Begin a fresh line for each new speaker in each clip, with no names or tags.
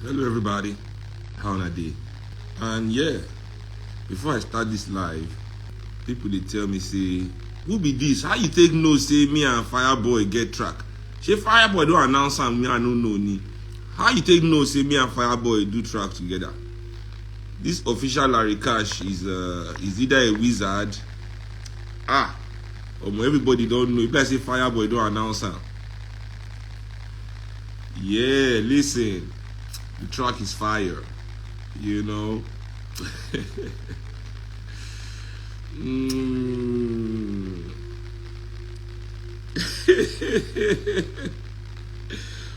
Hello everybody, how on a day? And yeah, before I start this live, people they tell me say, who be this? How you take no say me and Fireboy get track? Say Fireboy don't announce am, me I no know ni. How you take no say me and Fireboy do track together? This official Larry Cash is either a wizard. Or everybody don't know. If I say Fireboy don't announce am. Yeah, listen. The track is fire, you know.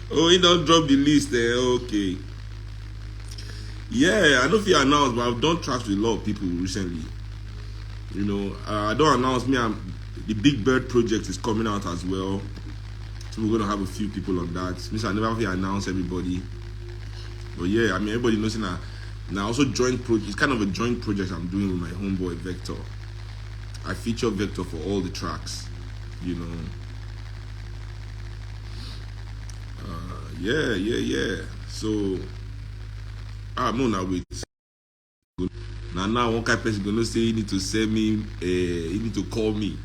Oh, he don't drop the list there. Okay. Yeah, I don't know if he announced, but I've done tracks with a lot of people recently. You know, I don't announce me. The Big Bird project is coming out as well. So we're gonna have a few people on that. Means I never have to announce everybody. But yeah, I mean everybody knows now. Now also joint project. It's kind of a joint project I'm doing with my homeboy Vector. I feature Vector for all the tracks. You know. Yeah. So no, now wait. Now one kind of person gonna say you need to send me. You need to call me.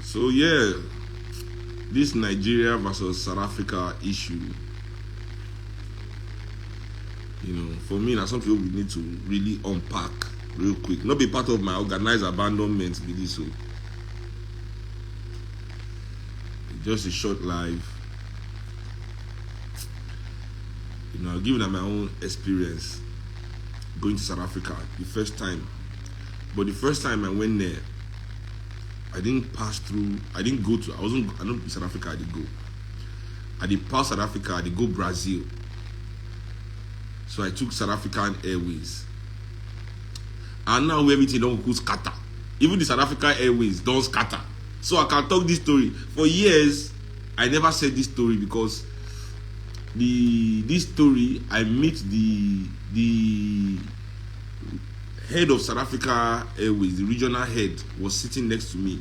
So yeah, this Nigeria versus South Africa issue, you know, for me, that's something we need to really unpack real quick. Not be part of my organized abandonment with this. So just a short live. You know, given that my own experience going to South Africa the first time, but the first time I went there, I didn't pass through. I didn't go to. I don't South Africa. I did go. I did pass South Africa. I did go Brazil. So I took South African Airways. And now everything don't go scatter. Even the South African Airways don't scatter. So I can talk this story for years. I never said this story because this story I met the head of South Africa Airways, the regional head, was sitting next to me.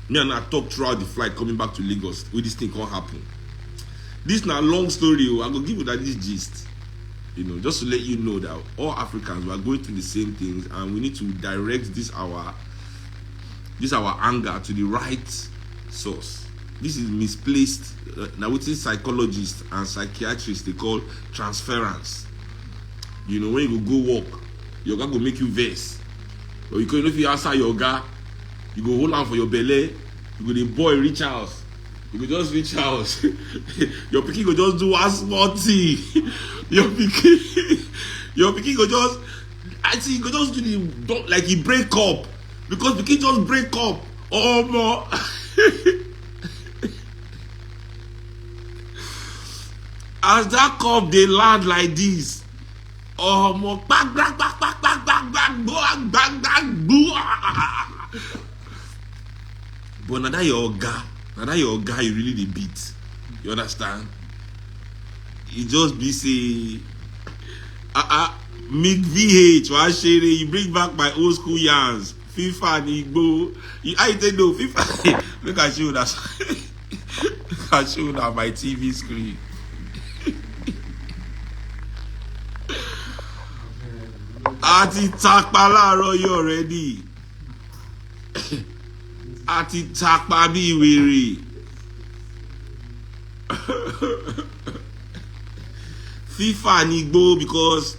Me and I talked throughout the flight coming back to Lagos where this thing can't happen. This now long story. I go give you that this gist. You know, just to let you know that all Africans we are going through the same things and we need to direct this our anger to the right source. This is misplaced. Now what is psychologists and psychiatrists they call transference. You know, when you go walk, your guy go make you vex. Or you can, if you answer your guy, you go hold on for your belly, you go the boy reach house. You go just reach house. Your pikin go just do one small thing. Your pikin go just, I see, go just do the, like he break up. Because pikin just break up. Oh, more. As that cup, they land like this. Oh, more bang. But now that your guy, you really the beat. You understand? It just be say, Mick VH, you bring back my old school yarns. FIFA and Igbo. I tell you, FIFA. Look at you, that's look at you on my TV screen. Ati takpa láàárọ̀ yìí already. Ati takpa bí wèrè. FIFA ni gbó because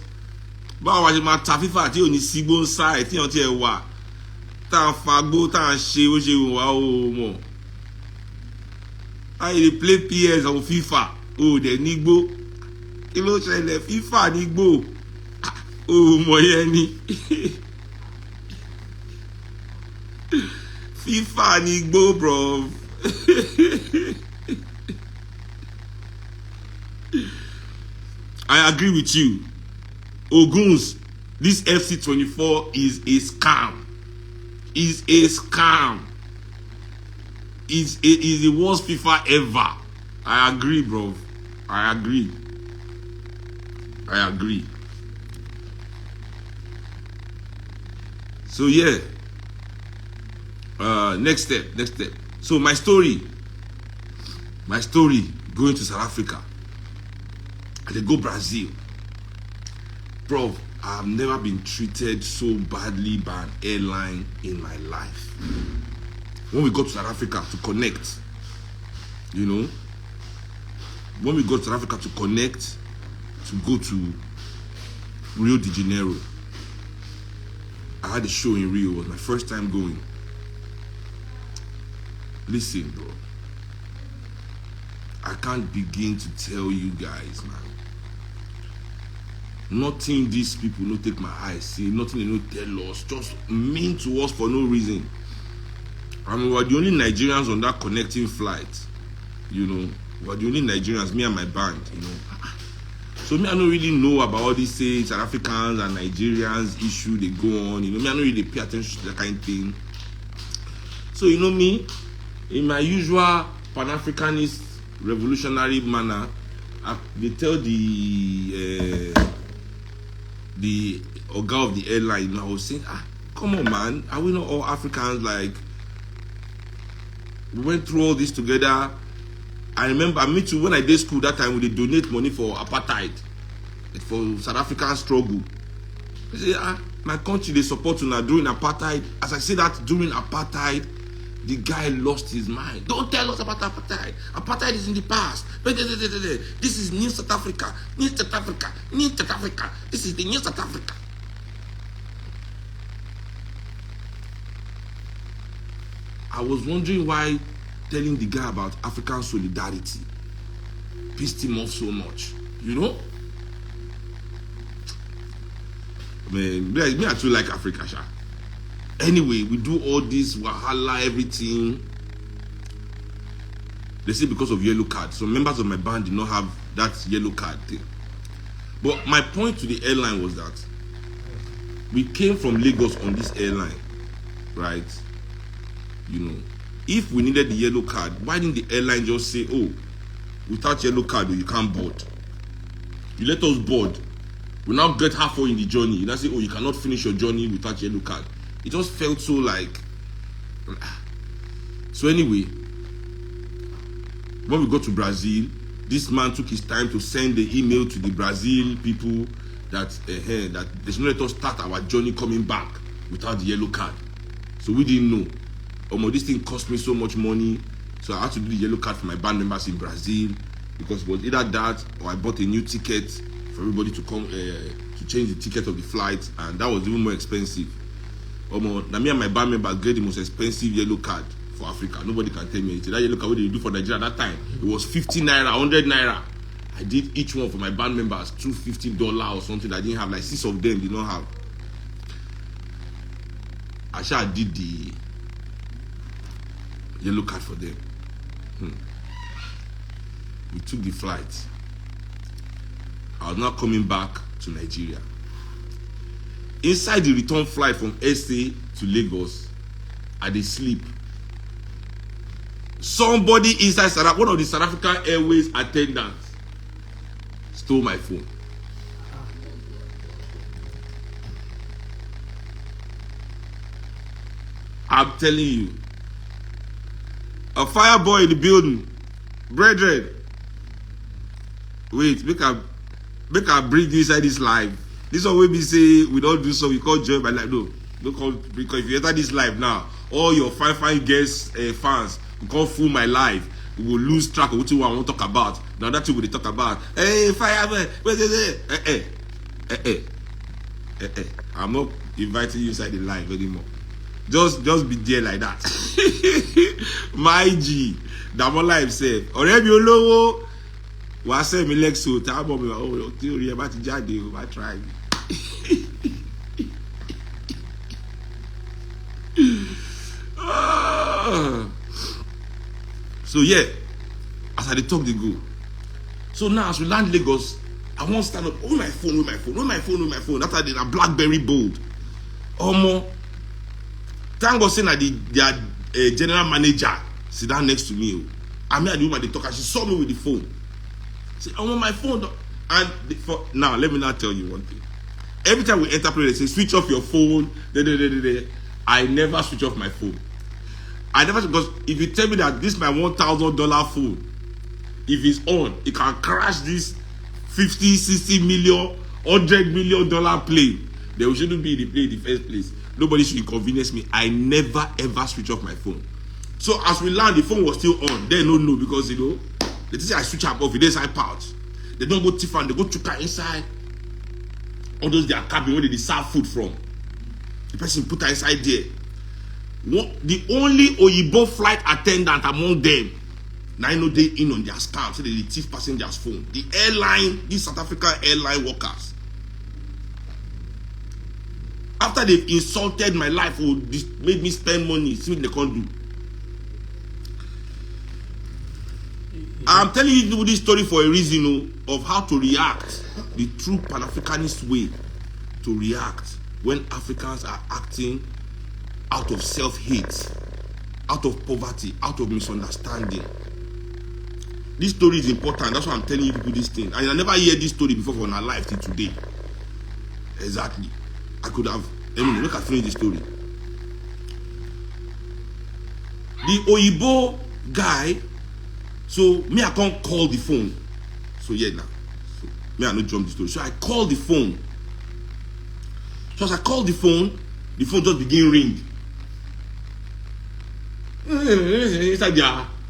báwo wá ṣe máa ta FIFA tí ò ní sígbó ń sáì tí wọ́n ti ẹ̀ wà. Tá a fagbó tá a ṣe ó ṣe wà ó mọ̀. I dey play PS on FIFA. Oh, dẹ̀ ní gbó. Kí ló ṣẹlẹ̀ FIFA ní gbó? Oh, Moyeni. FIFA ni go, bro. I agree with you. Oguns, this FC24 is a scam. Is a scam. Is the worst FIFA ever. I agree, bro. I agree. So yeah. Next step. So my story going to South Africa. I dey go Brazil. Bro, I've never been treated so badly by an airline in my life. When we got to South Africa to connect, you know, when we got to South Africa to connect, to go to Rio de Janeiro, I had a show in Rio. It was my first time going. Listen, bro, I can't begin to tell you guys, man. Nothing these people no take my eyes see, nothing they no tell us, just mean to us for no reason. I mean, we're the only Nigerians on that connecting flight, you know. We're the only Nigerians, me and my band, you know. So me, I don't really know about all these things, South Africans and Nigerians issue they go on, you know. Me, I don't really pay attention to that kind of thing. So, you know me, in my usual Pan-Africanist revolutionary manner, they tell the Oga of the airline, you know, I was saying, come on, man, are we not all Africans? Like, we went through all this together. I remember, me too, when I did school that time, we donate money for apartheid, for South African struggle. I say, my country, they support you now during apartheid. As I say that, during apartheid, the guy lost his mind. Don't tell us about apartheid. Apartheid is in the past. This is New South Africa. New South Africa. New South Africa. This is the New South Africa. I was wondering why telling the guy about African solidarity pissed him off so much. You know? Man, me I too like Africa, sha. Anyway, we do all this wahala, everything. They say because of yellow card. So members of my band did not have that yellow card thing. But my point to the airline was that we came from Lagos on this airline, right? You know, if we needed the yellow card, why didn't the airline just say, oh, without yellow card, you can't board? You let us board. We now get halfway in the journey. You now say, oh, you cannot finish your journey without yellow card. It just felt so like. So anyway, when we got to Brazil, this man took his time to send the email to the Brazil people that that they should not let us start our journey coming back without the yellow card. So we didn't know. This thing cost me so much money, so I had to do the yellow card for my band members in Brazil, because it was either that or I bought a new ticket for everybody to come to change the ticket of the flight, and that was even more expensive. Now me and my band members get the most expensive yellow card for Africa. Nobody can tell me anything. That yellow card what they do for Nigeria at that time, it was 50 naira, 100 naira. I did each one for my band members $250 or something. I didn't have, like 6 of them did not have. I did the yellow card for them. We took the flight. I was now coming back to Nigeria. Inside the return flight from SA to Lagos, I did sleep. Somebody inside one of the South African Airways attendants stole my phone. I'm telling you. A fire boy in the building. Brethren. Wait, make I bring you inside this live. This one will be say we don't do so, we can't join my life. No, because if you enter this live now, all your fine guests, fans, you can't fool my life. We will lose track of what you want to talk about. Now that's what we talk about. Hey, fireman, I'm not inviting you inside the live anymore. Just be there like that. My G, that one live said. Ọ̀rẹ́ mi olówó, wàá send mi lexo. Tá bọ̀ mi o theory ẹ bá ti jáde o, bá try. So yeah, as I talk they go. So now as we land Lagos, I won't stand up. Oh my phone. After they are BlackBerry bold. Thank God saying that their general manager sit down next to me. I mean, the woman they talk, and she saw me with the phone. Say, I want my phone. And now let me now tell you one thing. every time we enter plane, they say switch off your phone. I never switch off my phone. I never, because if you tell me that this is my $1,000 phone, if it's on, it can crash this 50, 60 million, $100 million plane. Then we shouldn't be in the plane in the first place. Nobody should inconvenience me. I never ever switch off my phone. So as we land, the phone was still on. They don't know because they say I switch up off it inside pouch. They don't go tiffin, they go chuka inside. All those their cabin where they serve food from. The person put her inside there. The only Oyibo flight attendant among them, now I know they in on their scam, so they thief passengers' phone. The airline, these South African airline workers, after they've insulted my life or made me spend money, see what they can't do. I'm telling you this story for a reason of how to react, the true Pan-Africanist way to react when Africans are acting out of self-hate, out of poverty, out of misunderstanding. This story is important. That's why I'm telling you people this thing. And I never hear this story before for my life till today. Exactly. I could have. Anyway, look at finish the story. The Oyibo guy. So me, I can't call the phone. So yeah, now. So, me, I not jump the story. So I call the phone. So as I call the phone just begin ring.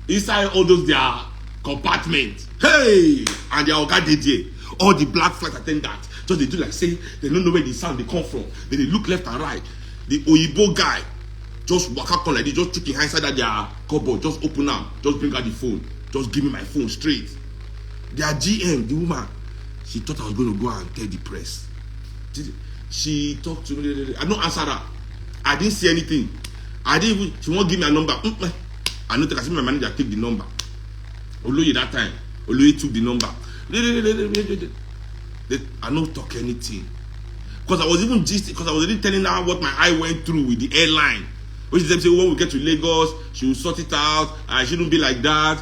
Inside all those their compartment. Hey! And their oga DJ. All the black flight attendants. Just they do like say they don't know where the sound they come from. Then they look left and right. The Oyibo guy just walk up on like this, just chicken inside that their cupboard, just open up, just bring out the phone, just give me my phone straight. Their GM, the woman, she thought I was going to go and tell the press. She talked to me. I don't answer her. I didn't see anything. She won't give me a number. I know I see my manager take the number. Oloye that time. Oloye took the number. I don't talk anything. Because I was even because I was already telling her what my eye went through with the airline. Which is them say when we get to Lagos, she will sort it out, and she don't be like that.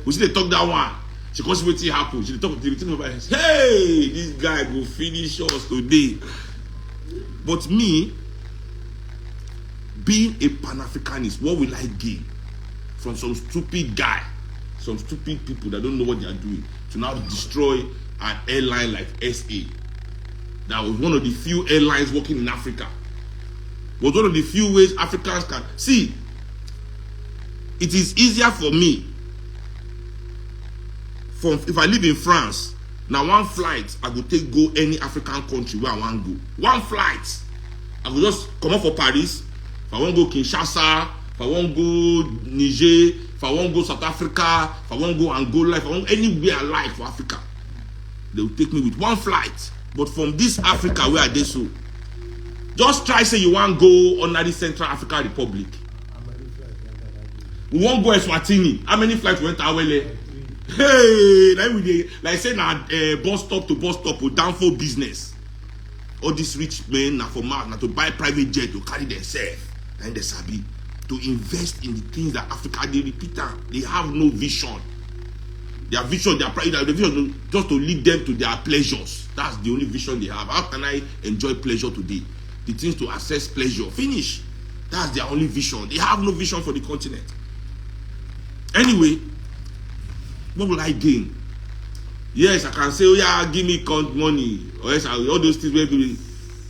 We see they talk that one. She can't see what happen. She talk about, hey, this guy will finish us today. But me, being a Pan-Africanist, what will I gain from some stupid guy, some stupid people that don't know what they are doing, to now destroy an airline like SA? That was one of the few airlines working in Africa. Was one of the few ways Africans can see. It is easier for me. If I live in France, now one flight I go go any African country where I want to go. One flight, I go just come up for Paris. If I want to go Kinshasa, if I want to go Niger, if I want to go South Africa, if I want to go Angola, if I want anywhere I like for Africa, they will take me with one flight. But from this Africa where I did so, just try say you want to go on the Central African Republic. We won't go Eswatini. How many flights went Awele? Hey, like say now bus stop to bus stop with down for business. All these rich men now for now to buy private jet to carry themselves and they sabi to invest in the things that Africa they repeat them. They have no vision. Their vision, their vision just to lead them to their pleasures. That's the only vision they have. How can I enjoy pleasure today? The things to access pleasure. Finish. That's their only vision. They have no vision for the continent. Anyway, what will I gain? Yes, I can say, oh yeah, give me money, or else all those things.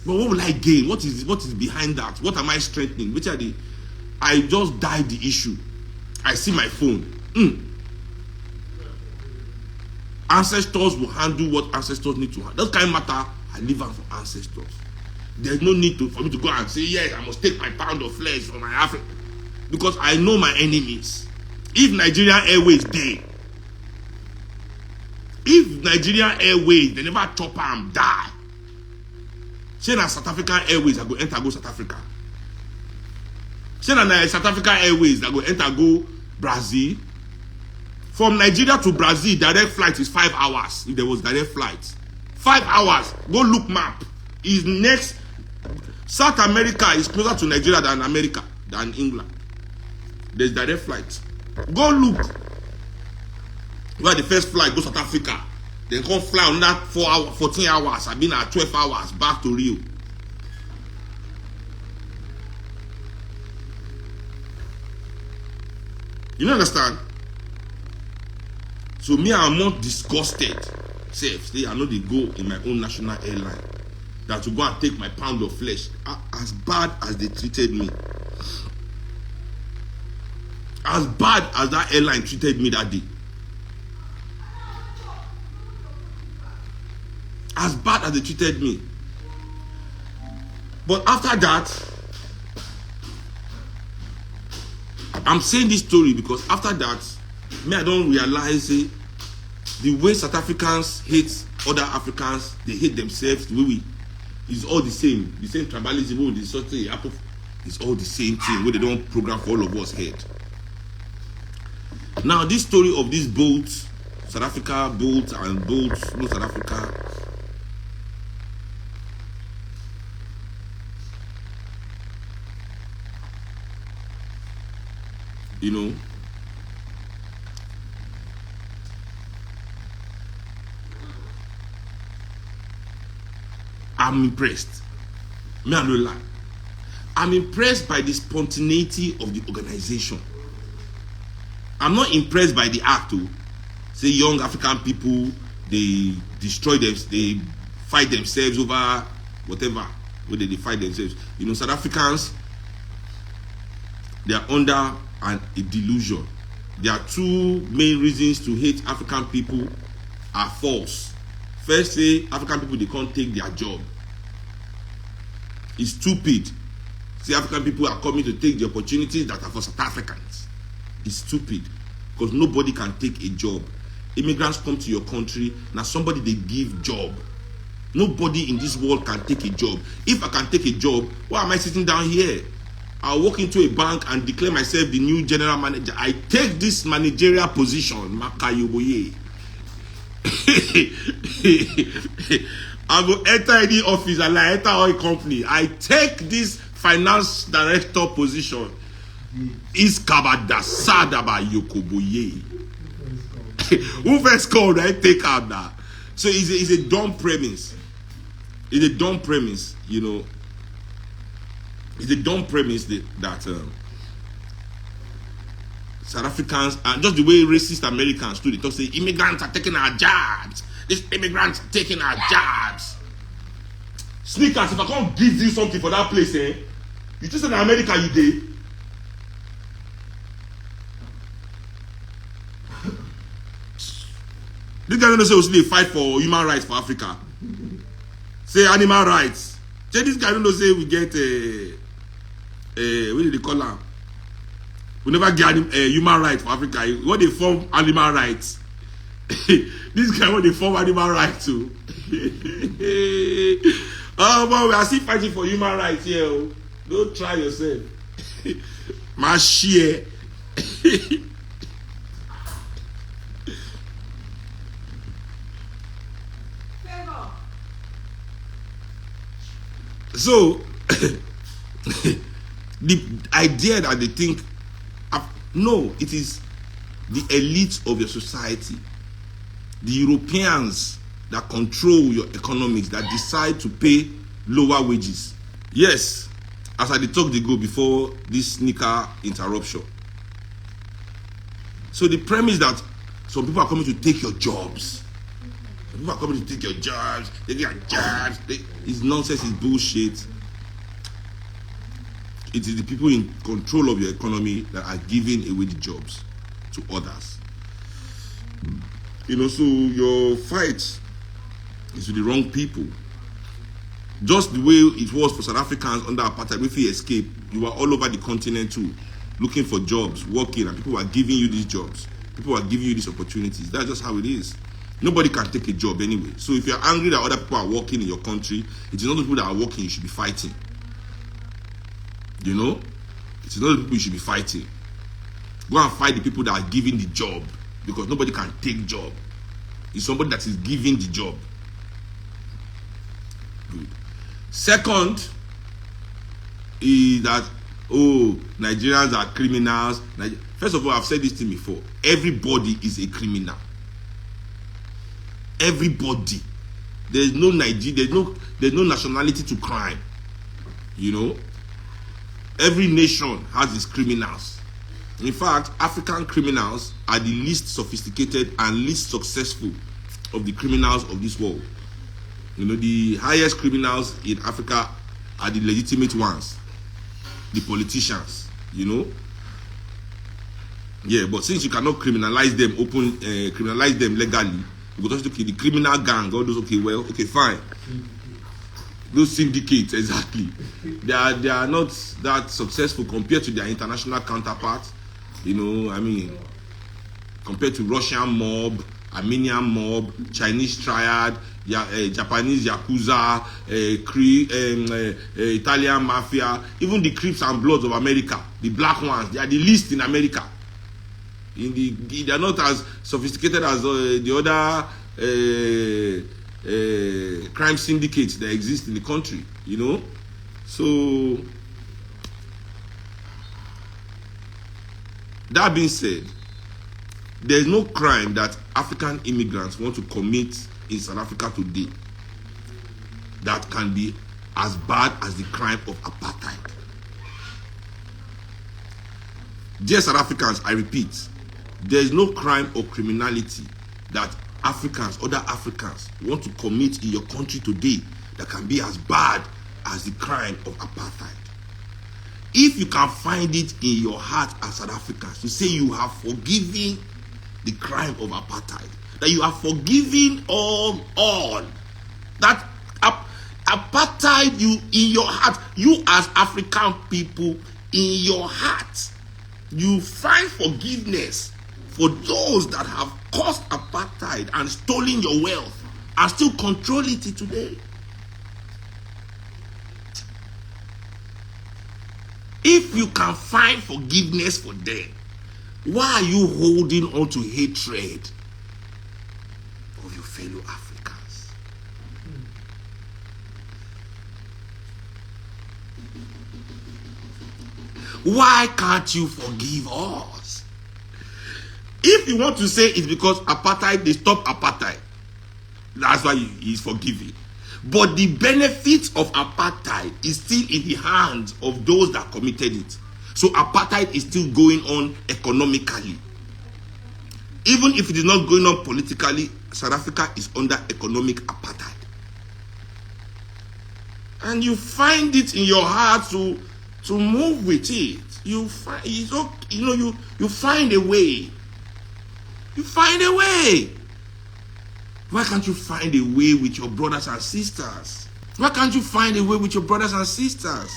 But what will I gain? What is behind that? What am I strengthening? Which are the? I just died the issue. I see my phone. Ancestors will handle what ancestors need to handle. That kind of matter, I leave them for ancestors. There's no need for me to go and say, yes, I must take my pound of flesh from my Africa. Because I know my enemies. If Nigerian Airways if Nigerian Airways, they never chop and die. Say na South African Airways, I go enter go South Africa. Say na South African Airways, I go enter go Brazil. From Nigeria to Brazil, direct flight is 5 hours. If there was direct flight, 5 hours. Go look map. Is next. South America is closer to Nigeria than America, than England. There's direct flight. Go look. Where the first flight goes South Africa. Then come fly on that 14 hours. I've been at 12 hours back to Rio. You understand? So me, I'm not disgusted. Say I know they go in my own national airline. That to go and take my pound of flesh. As bad as they treated me. As bad as that airline treated me that day. As bad as they treated me. But after that, I'm saying this story because after that, me, I don't realize the way South Africans hate other Africans, they hate themselves. The way we, it's all the same tribalism. It's all the same thing where they don't program for all of us head. Now, this story of this boat, South Africa boat and boats, no South Africa. You know, I'm impressed. Me, I don't lie. I'm impressed by the spontaneity of the organization. I'm not impressed by the act. Too. Say young African people, they destroy them, they fight themselves over whatever, whether they fight themselves. You know, South Africans, they are under a delusion. There are two main reasons to hate African people are false. First, say African people, they can't take their job. It's stupid. Say African people are coming to take the opportunities that are for South Africans. It's stupid because nobody can take a job. Immigrants come to your country, now somebody they give job. Nobody in this world can take a job. If I can take a job, why am I sitting down here? I'll walk into a bank and declare myself the new general manager. I take this managerial position. Makayoboye. I go enter any office and I enter oil company. I take this finance director position. Iskabada Sadaba Yokoboye. Who first called, right? Take out that. So it's a dumb premise. It's a dumb premise, you know. It's a dumb premise that South Africans, and just the way racist Americans do, they talk, say immigrants are taking our jobs. These immigrants are taking our jobs. Sneakers, if I can't give you something for that place, you just in America, you did. This guy don't say they fight for human rights for Africa. Say animal rights. Say this guy don't say we get what do they call them? We never get human rights for Africa. What they form animal rights. This guy what they form animal rights too. Oh, but we are still fighting for human rights here. Oh. Don't try yourself. My share. So, the idea that they think, no, it is the elite of your society, the Europeans that control your economics, that decide to pay lower wages. Yes, as I talked they go before this sneaker interruption. So the premise that some people are coming to take your jobs. People are coming to take your jobs, take your jobs. It's nonsense, it's bullshit. It is the people in control of your economy that are giving away the jobs to others. You know, so your fight is with the wrong people. Just the way it was for South Africans under apartheid, if you escape, you were all over the continent too, looking for jobs, working, and people were giving you these jobs. People were giving you these opportunities. That's just how it is. Nobody can take a job anyway. So if you're angry that other people are working in your country, it is not the people that are working you should be fighting. You know? It is not the people you should be fighting. Go and fight the people that are giving the job, because nobody can take job. It's somebody that is giving the job. Good. Second is that, oh, Nigerians are criminals. First of all, I've said this thing before. Everybody is a criminal. Everybody. There's no Nigeria, there's no nationality to crime. You know, every nation has its criminals. In fact, African criminals are the least sophisticated and least successful of the criminals of this world. You know, the highest criminals in Africa are the legitimate ones, the politicians, you know. Yeah, but since you cannot criminalize them criminalize them legally, because okay, the criminal gang, all those, okay, well, okay, fine. Those syndicates, exactly. They are not that successful compared to their international counterparts. You know, I mean, compared to Russian mob, Armenian mob, Chinese triad, Japanese yakuza, Italian mafia, even the Crips and Bloods of America, the black ones, they are the least in America. They are not as sophisticated as the other crime syndicates that exist in the country, you know. So that being said, there is no crime that African immigrants want to commit in South Africa today that can be as bad as the crime of apartheid. Dear South Africans, I repeat, there is no crime or criminality that Africans, other Africans, want to commit in your country today that can be as bad as the crime of apartheid. If you can find it in your heart as South Africans to say you have forgiven the crime of apartheid, that you are forgiving all that apartheid, you in your heart, you as African people in your heart, you find forgiveness for those that have caused apartheid and stolen your wealth and still control it today. If you can find forgiveness for them, why are you holding on to hatred of your fellow Africans? Why can't you forgive us? If you want to say it's because apartheid, they stop apartheid, that's why he's forgiving. But the benefits of apartheid is still in the hands of those that committed it. So apartheid is still going on economically. Even if it is not going on politically, South Africa is under economic apartheid. And you find it in your heart to move with it. You find it's okay, you find a way. You find a way. Why can't you find a way with your brothers and sisters? Why can't you find a way with your brothers and sisters?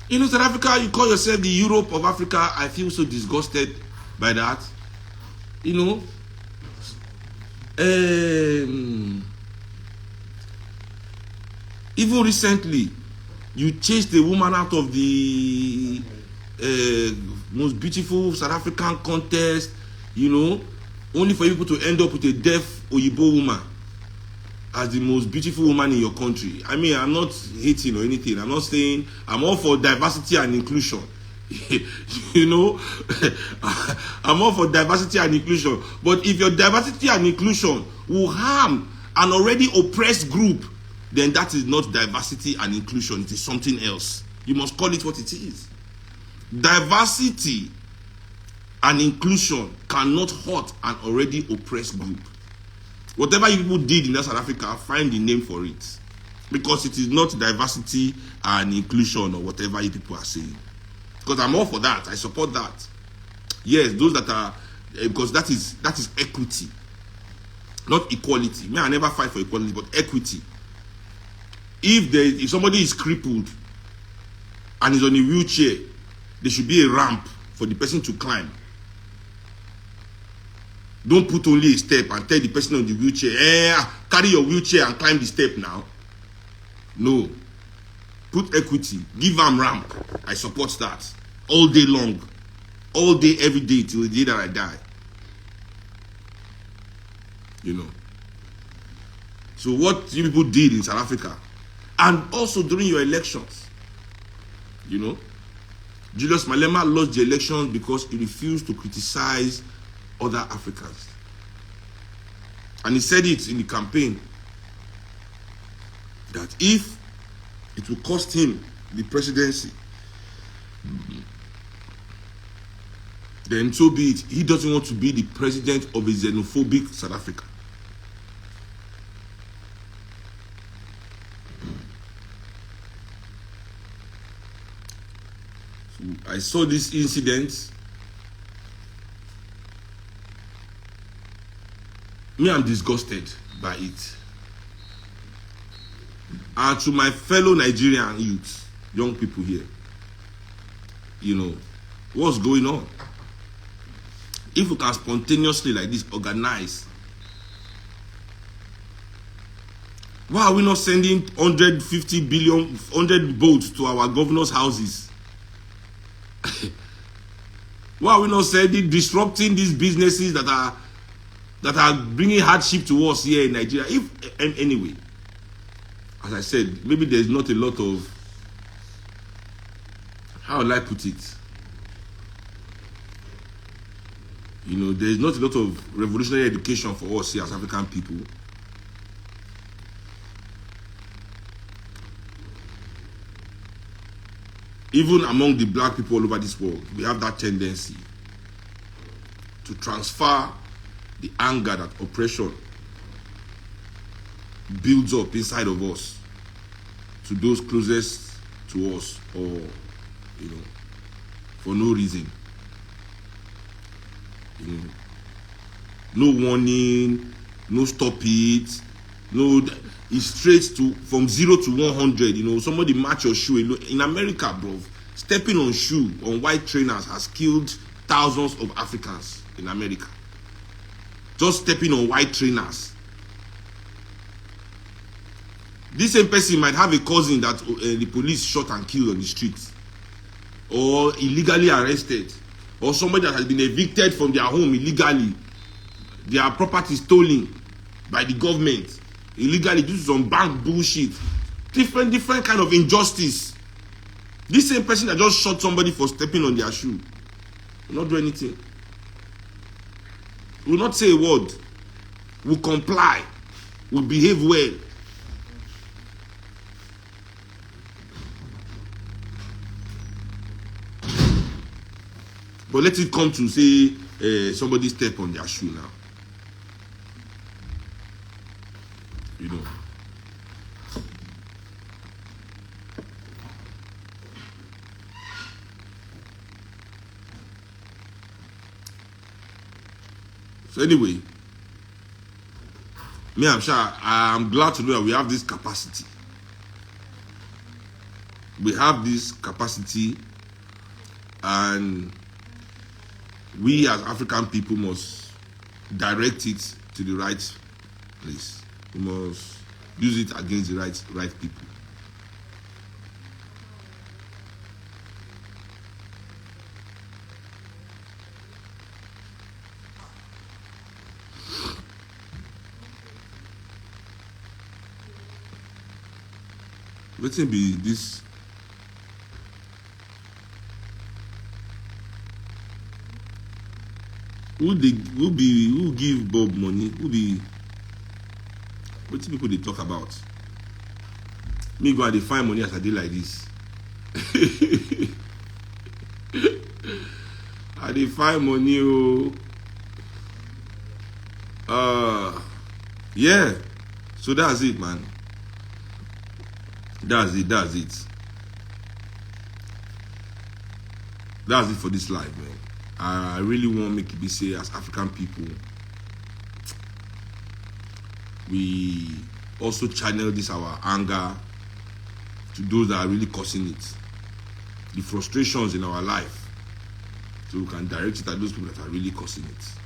You know, South Africa, you call yourself the Europe of Africa. I feel so disgusted by that. You know, even recently, you chased a woman out of the most beautiful South African contest, you know, only for people to end up with a deaf Oyibo woman as the most beautiful woman in your country. I mean, I'm not hating or anything. I'm not saying, I'm all for diversity and inclusion. You know, I'm all for diversity and inclusion. But if your diversity and inclusion will harm an already oppressed group, then that is not diversity and inclusion. It is something else. You must call it what it is. Diversity and inclusion cannot hurt an already oppressed group. Whatever you people did in South Africa, find the name for it. Because it is not diversity and inclusion or whatever you people are saying. Because I'm all for that. I support that. Yes, those that are, because that is equity. Not equality. Me, I never fight for equality, but equity. If somebody is crippled and is on a wheelchair, there should be a ramp for the person to climb. Don't put only a step and tell the person on the wheelchair, carry your wheelchair and climb the step now. No. Put equity. Give them ramp. I support that. All day long. All day, every day, till the day that I die. You know. So what you people did in South Africa, and also during your elections, you know, Julius Malema lost the elections because he refused to criticize other Africans. And he said it in the campaign that if it will cost him the presidency, then so be it. He doesn't want to be the president of a xenophobic South Africa. So I saw this incident. Me, I'm disgusted by it. And to my fellow Nigerian youths, young people here, you know, what's going on? If we can spontaneously like this organize, why are we not sending 150 billion, 100 boats to our governors' houses? Why are we not disrupting these businesses that are bringing hardship to us here in Nigeria? Anyway, as I said, maybe there's not a lot of, how will I put it? You know, there's not a lot of revolutionary education for us here as African people. Even among the black people all over this world, we have that tendency to transfer the anger that oppression builds up inside of us to those closest to us, or, you know, for no reason. You know, no warning, no stop it, no, it's straight to from 0 to 100. You know, somebody match your shoe. In America, bro, stepping on shoe on white trainers has killed thousands of Africans in America. Just stepping on white trainers. This same person might have a cousin that the police shot and killed on the streets, or illegally arrested, or somebody that has been evicted from their home illegally, their property stolen by the government illegally due to some bank bullshit. Different kind of injustice. This same person that just shot somebody for stepping on their shoe will not do anything. Will not say a word. Will comply. Will behave well. But let it come to say somebody step on their shoe now. You know. So anyway, me, I'm glad to know that we have this capacity. We have this capacity, and we as African people must direct it to the right place. We must use it against the right people. Let it be this. Who give Bob money? What people they talk about? Me go and they find money as I did like this. I dey find money, yeah. So that's it, man. That's it. That's it for this life, man. I really want to make it be say, as African people, we also channel this our anger to those that are really causing it, the frustrations in our life, so we can direct it at those people that are really causing it.